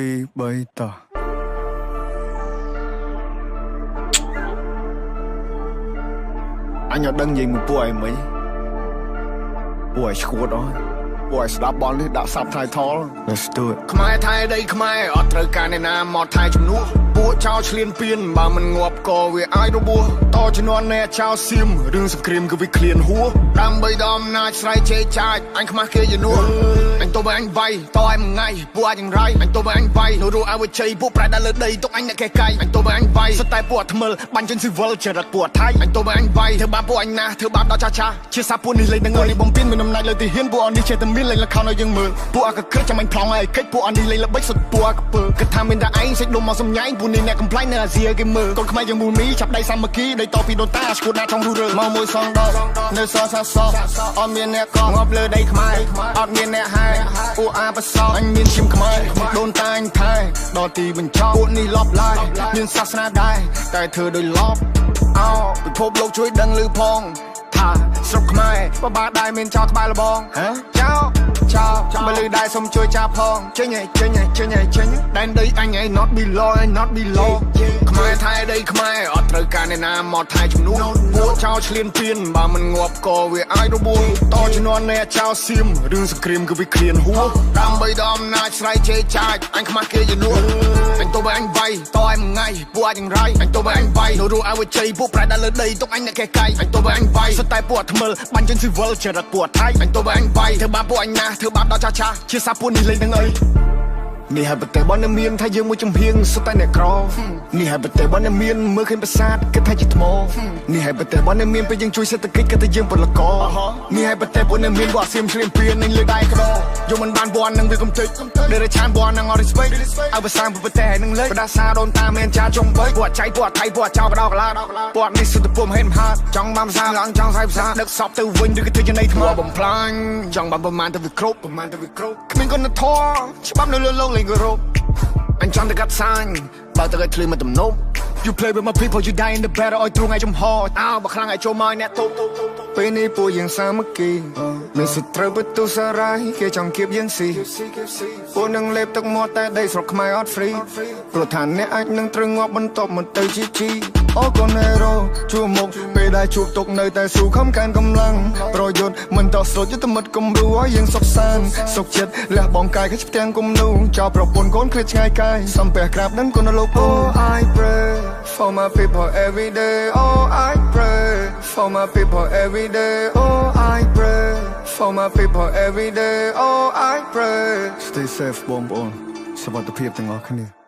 2 3តោះអញអត់ដឹងនិយាយមួយពួកឯងមិនពួកឯងឈួតអស់ពួកឯងស្ដាប់បលនេះដាក់ subtitle Let's do it ខ្មែរថៃដីខ្មែរអត់ត្រូវការអ្នកណាមកថៃជំនួសពួកចោលឆ្លៀនពៀនបើមិនងាប់ក៏វាអាចរបួសតជំនាន់អ្នកចោលសៀមរឿងសង្គ្រាមគឺវាឃ្លានហួរដើម្បីដល់អំណាចស្រ័យជេរចាចអញខ្មាស់គេយនួនអញទៅអញវាយតឲ្យមួយថ្ងៃពួកអាចយ៉ាងไรអញទៅអញវាយនៅរੂអវជ័យពួកប្រែដល់លើដីទុកអញអ្នកកែកាយអញទៅអញវាយសុទ្ធតែពួកថ្មិលបាញ់ចេញស៊ីវិលចរិតពួកថៃអញទៅអញវាយធ្វើបាបពួកអញណាធ្វើបាបដល់ចាស់ជាសាពួកនេះលេងនឹងនេះបំពេញមានអំណាចលើទីហ៊ានពួកអននេះចេះតែមានលេងលខោឲ្យយើងមើលពួកអកក្រឹកចាំអញប្លង់ឲ្យកិច្ចពួកអននេះលេងល្បិចសុទ្ធពួកអកពើគិតថាមានតែឯងសេចដុំមកសំញ៉ៃពួកនេះអ្នកកំ ប្លែងនៅអាស៊ីគេមើលកូនខ្មែរយើងមូលមីចាប់ដៃសាមគ្គីដៃតពីដូនតាឈួតណាចង់រੂរើមកមួយសងដកនៅសសាសអត់មានអ្នកកងាប់លើដីខ្មែរអត់មានអ្នកហែពួកអាបសអញមានឈាមខ្មែរដូនតាអញថែដល់ទីបញ្ចប់ពួកនេះលប់ឡាយមានសាសនាដែរតែធ្វើដោយលប់អោពិភពលោកជួយដឹងឮផងថាស្រុកខ្មែរបបាដែរមានចោលក្បាលលបងចោលបើលឺដែរសុំជួយចាប់ផងចេញដែនដីអញឯង not below ខ្មែរថៃដីខ្មែរអត់ត្រូវការអ្នកណាមកថៃជំនួសពួកចោលឆ្លៀនពៀនបើមិនងាប់ក៏វាអាចរបួសតជំនាន់អ្នកចោលសៀមរឿងសង្គ្រាមគឺវាឃ្លានហួរដើម្បីដល់អំណាចស្រ័យជេរចាចអញខ្មាស់គេយនួនអញទៅអញវាយតឲ្យមួយថ្ងៃពួកអាចយ៉ាងไรអញទៅអញវាយនៅរੂអវជ័យពួកប្រែដល់លើដីទុកអញអ្នកកែកាយអញទៅអញវាយសុទ្ធតែពួកថ្មិលបាញ់ចេញស៊ីវិលចរិតពួកថៃអញទៅអញវាយធ្វើបាបពួកអញណាធ្វើបាបដល់ចាស់ជាសាពួកនេះលេងនឹងអីនេះហើយប្រទេសបនមានថាយើងមួយចំហៀងសុទ្ធតែអ្នកក្រនេះហើយប្រទេសបនមានមើលឃើញប្រាសាទគិតថាជាថ្មនេះហើយប្រទេសបនមានពេលយើងជួយសេដ្ឋកិច្ចគិតថាយើងពលករនេះហើយប្រទេសបនមានវត្តសៀមឆ្លៀនពៀននឹងលើដៃក្តោយកមិនបានវត្តនឹងវាកំតិចដែលឆានវត្តនឹងអត់ respect ឲ្យភាសាប្រទេសនឹងលេបដាសាដូនតាមានចាចំបីពួកចៃពួកថៃពួកចោលបដោកឡាពួកនេះសុទ្ធតែពុំហេតុមហាចង់បានភាសាឡើងចង់សាយភាសាដឹកសពទៅវិញឬក៏ធ្វើចំណៃថ្មបំផ្លាញចង់បានប្រមាណទៅវាគ្រប់គ្មានគុណធម៌ច្បាប់នៅលើលោកអញចង់តែកាត់សាញ់បើទៅឲ្យឃ្លីមកទំនប់ You play with my people you die in the battle ឲ្យទ្រូងឲ្យចំហអើបើខ្លាំងឲ្យចូលមកអ្នកទុបពេលនេះពួកយើងសាមគ្គីមានសត្រូវបន្ទុសារាយគេចង់គៀបយើងស៊ីពួកនឹងលេបទឹកមាត់តែដីស្រុកខ្មែរអត់ free ព្រោះថាអ្នកអាចនឹងត្រូវងាប់បន្ទាប់មកទៅជីអូកូណេរ៉ូជួមុខពេលដែលជួបទុកនៅតែស៊ូខំកានកម្លាំងប្រយុទ្ធមិនតស្រុតយុទ្ធមិត្តគំរូឲ្យយើងសុខសាន្តសុខចិត្តលះបងកាយគេផ្ទាំងគំនូចោលប្រពន្ធកូនគ្រាឆ្ងាយកាយសំពះក្រាបនឹងគុណលោក Oh I pray for my people every day Oh I pray for my people every day Oh I pray for my people every day Oh I pray Stay safe បងប្អូនសុខភាពទាំងអស់គ្នា